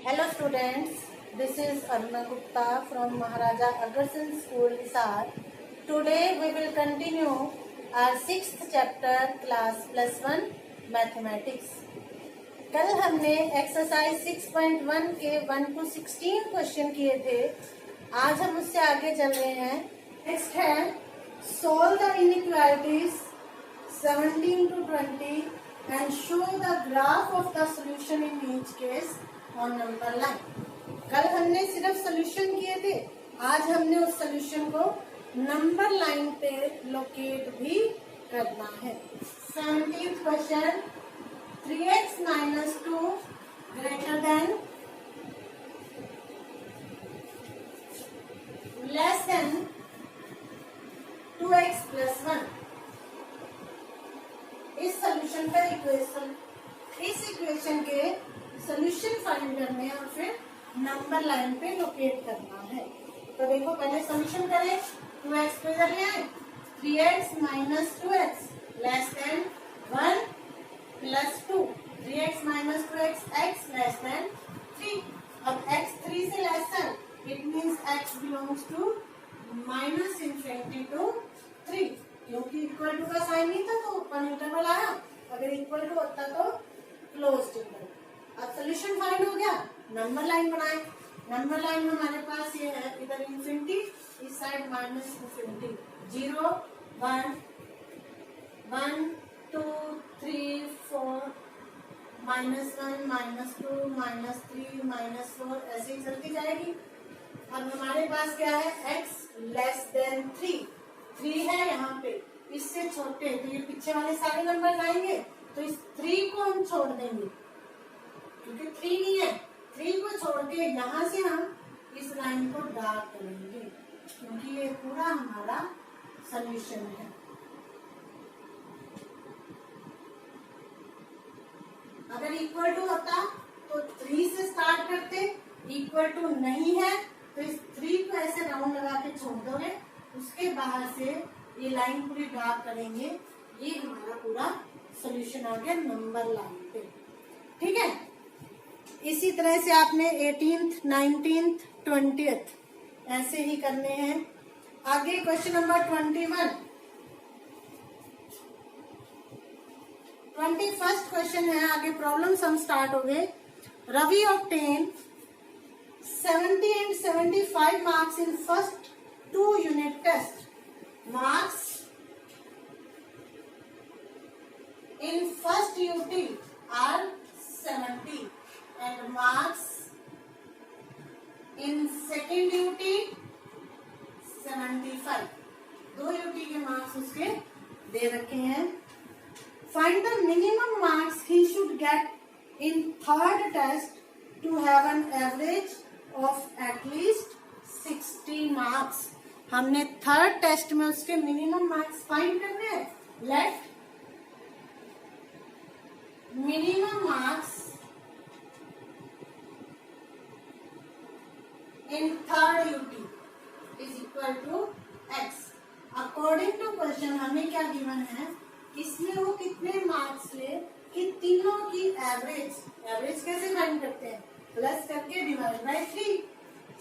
Hello students, this is Aruna Gupta from Maharaja Agarsen School, Hisar. Today we will continue our 6th chapter class plus 1 mathematics. कल हमने exercise 6.1 के 1 to 16 question किए थे. आज हम उससे आगे चल रहे हैं. नेक्स्ट है solve the inequalities 17 to 20 and show the graph of the solution in each case on number line. कल हमने सिर्फ सोल्यूशन किए थे. आज हमने उस सोल्यूशन को नंबर लाइन पे लोकेट भी करना है. 17th question 3x minus 2 greater than less than 2x plus 1. इस सोल्यूशन का इस इक्वेशन के सोल्यूशन फाइंड करने और फिर नंबर लाइन पे लोकेट करना है. तो देखो पहले सोल्यूशन करें. 2x को इधर ले आए. 3x minus 2x less than 1 plus 2. 3x minus 2x x less than 3. अब x 3 से less than it means x belongs to minus infinity to 3. क्योंकि इक्वल टू का साइन नहीं था तो ओपन इंटरवल आया. अगर इक्वल टू होता तो क्लोज्ड इंटरवल. अब सोल्यूशन फाइंड हो गया. नंबर लाइन बनाए. नंबर लाइन में हमारे पास ये है इधर इंफिनिटी, इस साइड माइनस इंफिनिटी. 0 1 1 2 3 4 -1 -2 -3 -4 ऐसे ही चलती जाएगी. अब हमारे पास क्या है x लेस देन 3 है यहाँ पे. इससे छोटे तो ये पीछे वाले सारे नंबर आएंगे तो इस 3 को हम छोड़ देंगे क्योंकि 3 नहीं है. 3 को छोड़ के यहाँ से हम इस लाइन को डार्क करेंगे क्योंकि ये पूरा हमारा सोल्यूशन है. अगर इक्वल टू होता तो 3 से स्टार्ट करते. इक्वल टू नहीं है तो इस 3 को ऐसे राउंड लगा के छोड़ दोगे. उसके बाहर से ये लाइन पूरी डार्क करेंगे. ये हमारा पूरा सोल्यूशन आ गया नंबर लाइन पे. ठीक है. इसी तरह से आपने 18th 19th 20th ऐसे ही करने हैं. आगे क्वेश्चन नंबर 21. 21st क्वेश्चन है. आगे प्रॉब्लम्स हम स्टार्ट हो गए. Ravi obtain 70 and 75 marks in first 2 unit test. Marks in first UT are 70 and marks in second UT 75. 2 UT के मार्क्स उसके दे रखे हैं. Find the minimum marks he should get in third test to have an average of at least 60 marks. हमने third test में उसके minimum marks find करने हैं. Let minimum marks in third UT is equal to x. According to question हमें क्या given है, इसमें वो कितने मार्क्स ले कि तीनों की एवरेज कैसे फाइंड करते हैं, प्लस करके divide by 3.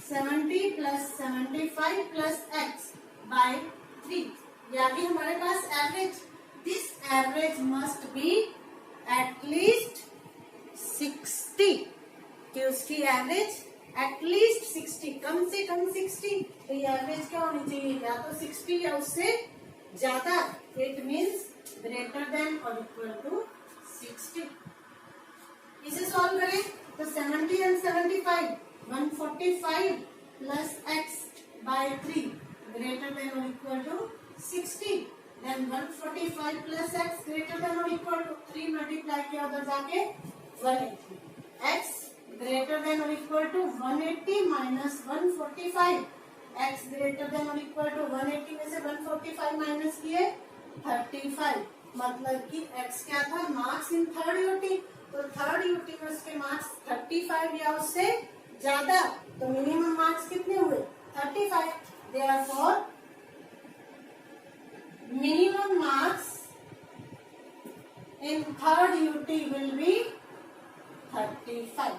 70 plus 75 plus x by 3. ये आ गई हमारे पास average. This average must be at least 60. कि उसकी एवरेज एटलीस्ट 60, कम से कम 60. तो ये एवरेज क्या होनी चाहिए, या तो 60 या उससे ज्यादा. इट मीन्स ग्रेटर देन और इक्वल टू 60. इसे सॉल्व करें तो 70 and 75 145 plus x by 3 greater than or equal to 60. Then 145 plus x greater than or equal to 3 multiply किया उधर जाके 180. x greater than or equal to 180 minus 145. x greater than or equal to 180 में से 145 minus किए 35. मतलब कि x क्या था, मार्क्स इन थर्ड यूटी. तो थर्ड यूटी में उसके मार्क्स 35 या उससे ज्यादा. तो मिनिमम मार्क्स कितने हुए 35. Therefore minimum marks in third UT will be 35.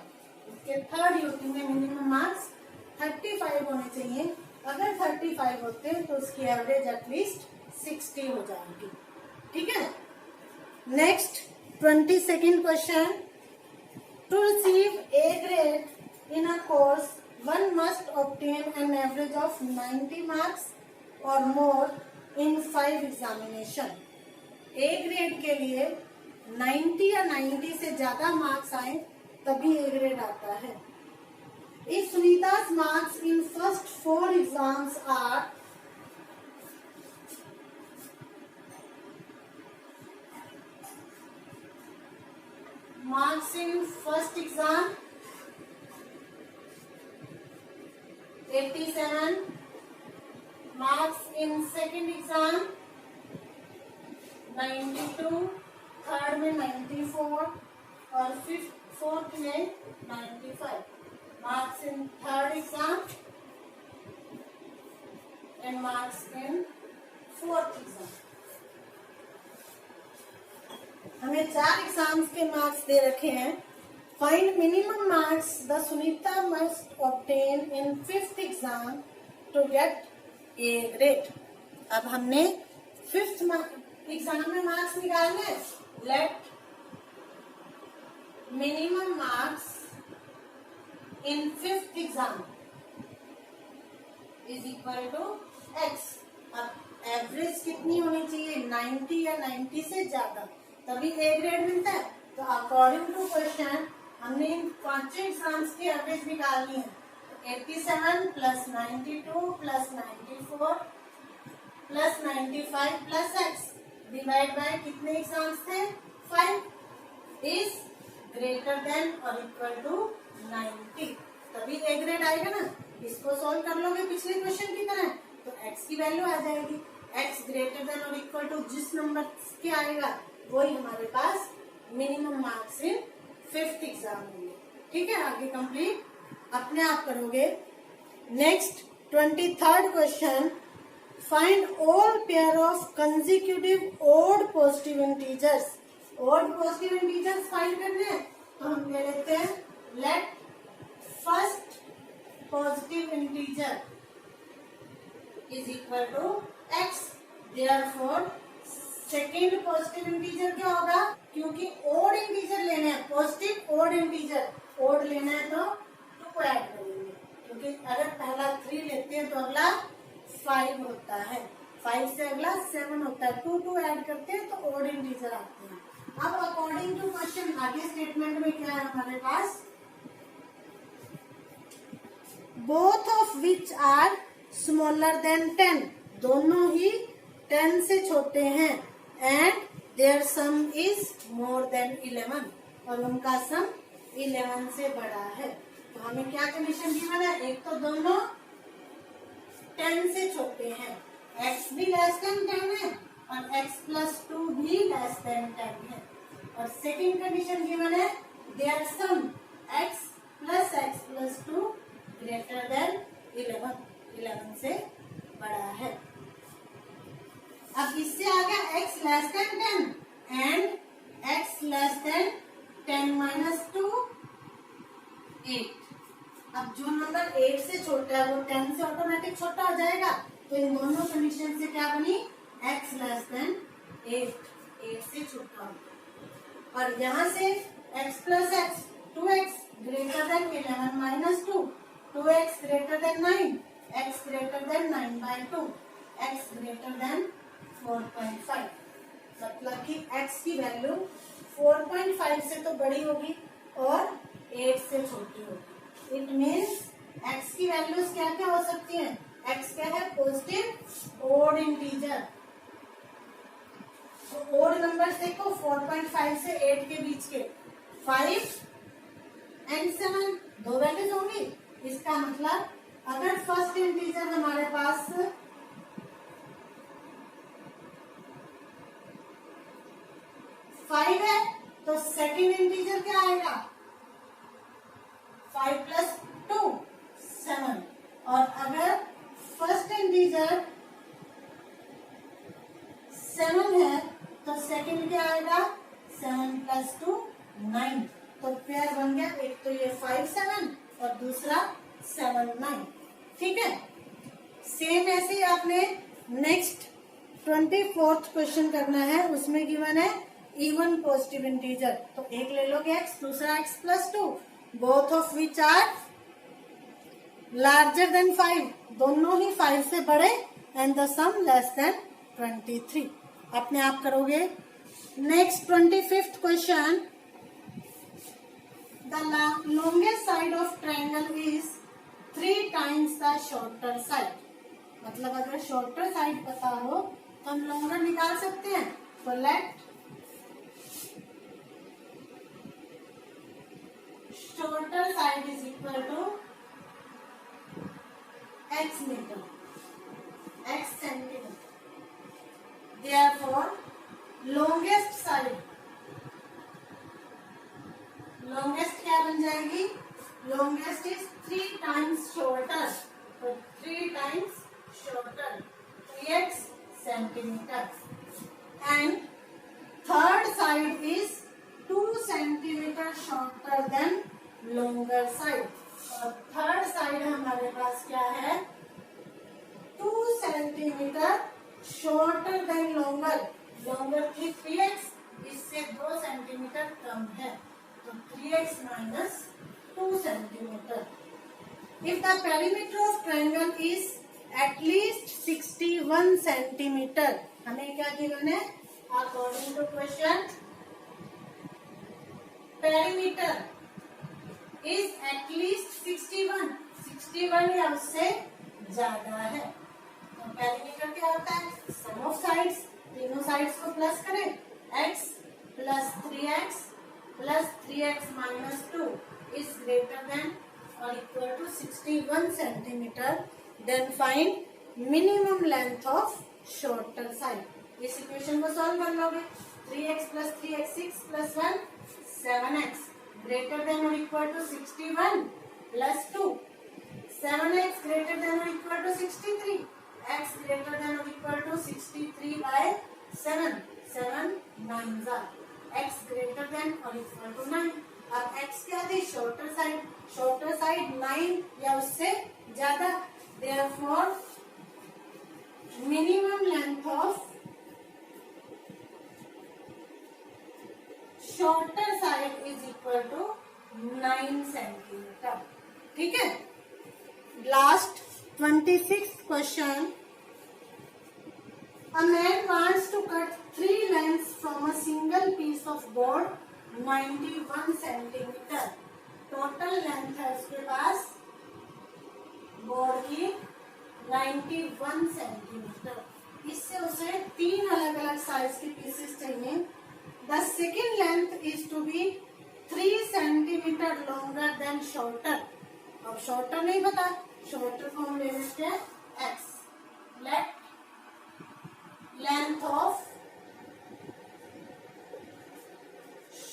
कि थर्ड यूटी में मिनिमम मार्क्स 35 होने चाहिए। अगर 35 होते तो उसकी एवरेज एटलीस्ट 60 हो जाएगी। ठीक है। Next 22nd question, to receive a grade in a course one must obtain an average of 90 marks or more in 5 examination। A grade के लिए 90 या 90 से ज्यादा मार्क्स आए तभी ए ग्रेड आता है। If Sunita's marks in first 4 exams are marks in first exam 87, marks in second exam 92, third में 94 और फोर्थ में 95, marks in third exam and marks in fourth exam। हमें 4 एग्जाम्स के मार्क्स दे रखे हैं। Find minimum marks the Sunita must obtain in 5th exam to get a grade. अब हमने 5th एग्जाम में मार्क्स निकालने। Let minimum marks in 5th exam is equal to x. अब एवरेज कितनी होनी चाहिए? 90 या 90 से ज्यादा, तभी ए ग्रेड मिलता है। तो अकॉर्डिंग टू क्वेश्चन हमने इन 5 एग्जाम्स की एवरेज निकालनी है। 87 plus 92 plus 94 plus 95 plus x divide by कितने एग्जाम्स थे? 5 इज ग्रेटर देन और इक्वल टू 90, तभी ए ग्रेड आएगा ना। इसको सॉल्व कर लोगे पिछले क्वेश्चन की तरह तो एक्स की वैल्यू आ जाएगी। एक्स ग्रेटर देन और इक्वल टू जिस नंबर के आएगा वही हमारे पास minimum marks in 5th exam होंगे। ठीक है, आगे कंप्लीट अपने आप करोगे। Next 23rd question, find all pair of consecutive odd positive integers. Odd positive integers find करने हैं तो हम ले लेते हैं let first positive integer is equal to x. Therefore second positive integer क्या होगा? क्योंकि ओड इंटीजर लेना है, पॉजिटिव ओड इंटीजर ओड लेना है तो 2 ऐड करेंगे, क्योंकि अगर पहला 3 लेते हैं तो अगला 5 होता है, 5 से अगला 7 होता है। 2 ऐड करते हैं तो ओड इंटीजर आते हैं। अब अकॉर्डिंग टू क्वेश्चन आगे स्टेटमेंट में क्या है हमारे पास? Both of which are smaller than 10, दोनों ही 10 से छोटे हैं। And their sum is more than 11, और उनका सम 11 से बड़ा है। तो हमें क्या कंडीशन गिवन है? एक तो दोनों 10 से छोटे हैं, x भी लेस देन 10 है और x प्लस 2 भी लेस देन 10 है। और सेकेंड कंडीशन गिवन है their sum x plus 2 greater than 11 से बड़ा है। अब इससे आ गया x less than 10 and x less than 10 minus 2 8। अब जो नंबर 8 से छोटा है वो 10 से ऑटोमेटिक छोटा हो जाएगा। तो इन दोनों कंडीशन से क्या बनी? x लेस देन 8 से छोटा होगा। और यहाँ से x plus x 2x greater than 11 minus 2, 2x greater than 9, x greater than 9/2, x greater than 4.5। मतलब कि x की वैल्यू 4.5 से तो बड़ी होगी और 8 से छोटी होगी। इट मीन्स x की वैल्यूज क्या क्या हो सकती हैं? x क्या है? Positive odd integer. तो ओड नंबर देखो 4.5 से 8 के बीच के 5 एंड 7 दो वैल्यूज होंगी। इसका मतलब अगर फर्स्ट इंटीजर हमारे पास 5 है तो सेकेंड इंटीजर क्या आएगा? 5 प्लस 2 7। और अगर फर्स्ट इंटीजर 7 है तो सेकेंड क्या आएगा? 7 प्लस 2 9। तो पेयर बन गया। एक तो ये 5 7 और दूसरा 7 9। ठीक है, सेम ऐसे ही आपने नेक्स्ट 24th क्वेश्चन करना है। उसमें गिवन है इवन पॉजिटिव इंटीजर, तो एक ले लोगे x, दूसरा x plus 2, both of which are larger than 5, दोनों ही 5 से बड़े, and the sum less than 23। अपने आप करोगे। Next 25th question, the longest side of triangle is 3 times the shorter side. मतलब अगर शॉर्टर साइड पता हो तो हम लॉन्गर निकाल सकते हैं। तो let shorter side is equal to x metre, x centimetre. Therefore, longest side, longest क्या बन जाएगी? Longest is 3 times shorter, तो 3 times shorter, 3x centimeter, and third side is 2 centimeter shorter than longer side, और third side हमारे पास क्या है? 2 centimeter shorter than longer, longer थी 3x, इससे 2 सेंटीमीटर कम है, तो 3x minus 2 centimetre. If the perimeter of triangle is at least 61 centimetre, हमें क्या गिवन है? According to question, perimeter is at least 61 या उससे ज्यादा है। पेरीमीटर क्या होता है? सम ऑफ साइड्स, तीनों साइड्स को प्लस करें, x plus 3x plus 3x minus 2 is greater than और equal to 61 centimetre, then find minimum length of shorter side. इस इक्वेशन को सॉल्व कर लोगे। 3x plus 3x 6 plus 1 7x greater than और equal to 61 plus 2, 7x greater than और equal to 63, x greater than or equal to 63 by 7, 7 9s are, x greater than or equal to 9। अब x क्या थी? Shorter side 9 या उससे ज्यादा, therefore minimum length of shorter side is equal to 9 centimeter। ठीक है, last 26th question, a man wants to cut 3 lengths from a single piece of board 91 centimeter। Total length है उसके पास board की 91 centimetre. इससे उसे 3 अलग अलग साइज के पीसेस चाहिए। The second length is to be 3 centimetre longer than shorter. अब शॉर्टर नहीं पता, शॉर्टर फॉर्म ले लेते हैं x। Let length of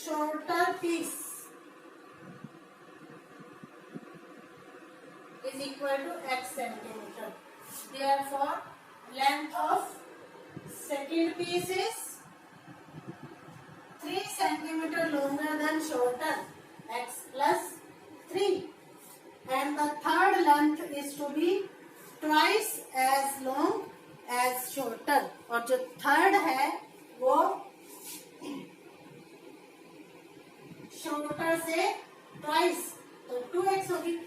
shorter piece is equal to x centimeter. Therefore, length of second piece is 3 centimeter longer than shorter, x plus 3, and the third length is to be twice as long as shorter, और जो third है वो shorter से twice, तो 2x होगी।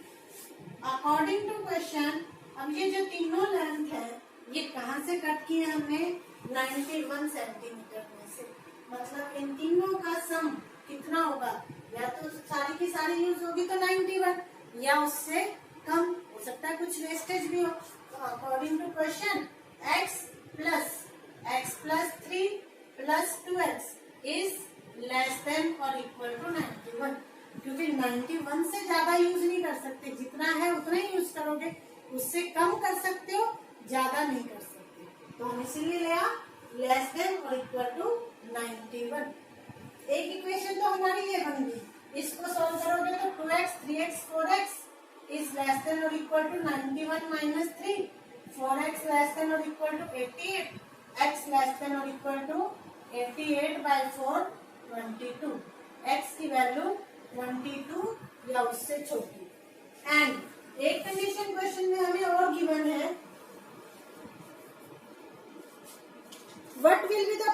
According to question, अब ये जो तीनों लेंथ है ये कहाँ से कट किए हमने? 91 सेंटीमीटर में से। मतलब इन तीनों का सम कितना होगा? या तो सारी की सारी यूज होगी तो 91, या उससे कम हो सकता है, कुछ वेस्टेज भी हो। तो according to question x plus 3 plus 2x is less than और इक्वल टू 91, क्योंकि 91 से ज्यादा यूज नहीं कर सकते, जितना है उतना ही यूज करोगे, उससे कम कर सकते हो, ज्यादा नहीं कर सकते, तो हम इसीलिए लिया लेस देन और इक्वल टू 91। एक इक्वेशन तो हमारी ये बन गई, इसको सॉल्व करोगे तो 2x 3x 4x is less than और equal to 91 minus 3, 4x less than और equal to 88, x less than और इक्वल टू 88 बाई 4 22, x की वैल्यू 22 या उससे छोटी।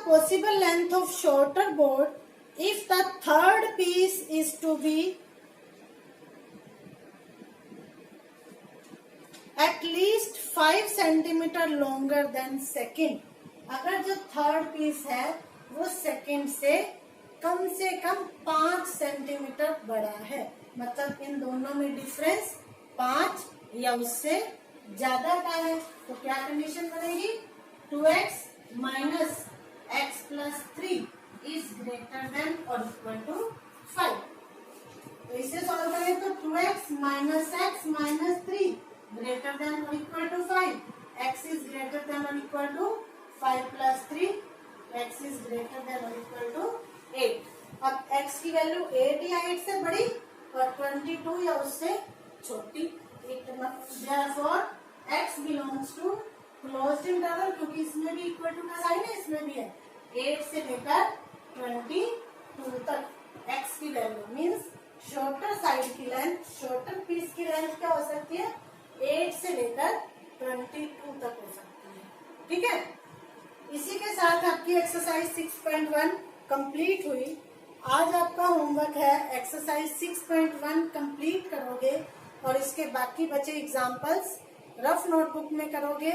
possible length of shorter board if the third piece is to be at least 5 centimeter longer than second? अगर जो third piece है वो सेकंड से कम 5 सेंटीमीटर बड़ा है, मतलब इन दोनों में डिफरेंस 5 या उससे ज्यादा का है, तो क्या कंडीशन बनेगी? 2x minus x plus 3 is greater than और इक्वल टू 5। तो इसे सॉल्व करें तो 2x minus x minus 3 greater than और equal to 5, x is greater than और equal to 5 plus 3, x is greater than और इक्वल टू 8। अब x की वैल्यू 8 या 8 से बड़ी और 22 या उससे छोटी, therefore x belongs to closed interval, क्योंकि इसमें भी इक्वल टू का साइन है, इसमें भी है। 8 से लेकर 22 तक x की वैल्यू मीन्स शॉर्टर साइड की लेंथ, शॉर्टर पीस की लेंथ क्या हो सकती है? 8 से लेकर 22 तक हो सकती है। ठीक है, इसी के साथ आपकी एक्सरसाइज 6.1 कंप्लीट हुई। आज आपका होमवर्क है एक्सरसाइज 6.1 कंप्लीट करोगे और इसके बाकी बचे एग्जाम्पल्स रफ नोटबुक में करोगे।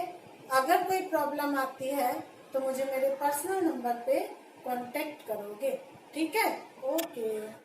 अगर कोई प्रॉब्लम आती है तो मुझे मेरे पर्सनल नंबर पे कांटेक्ट करोगे। ठीक है, ओके।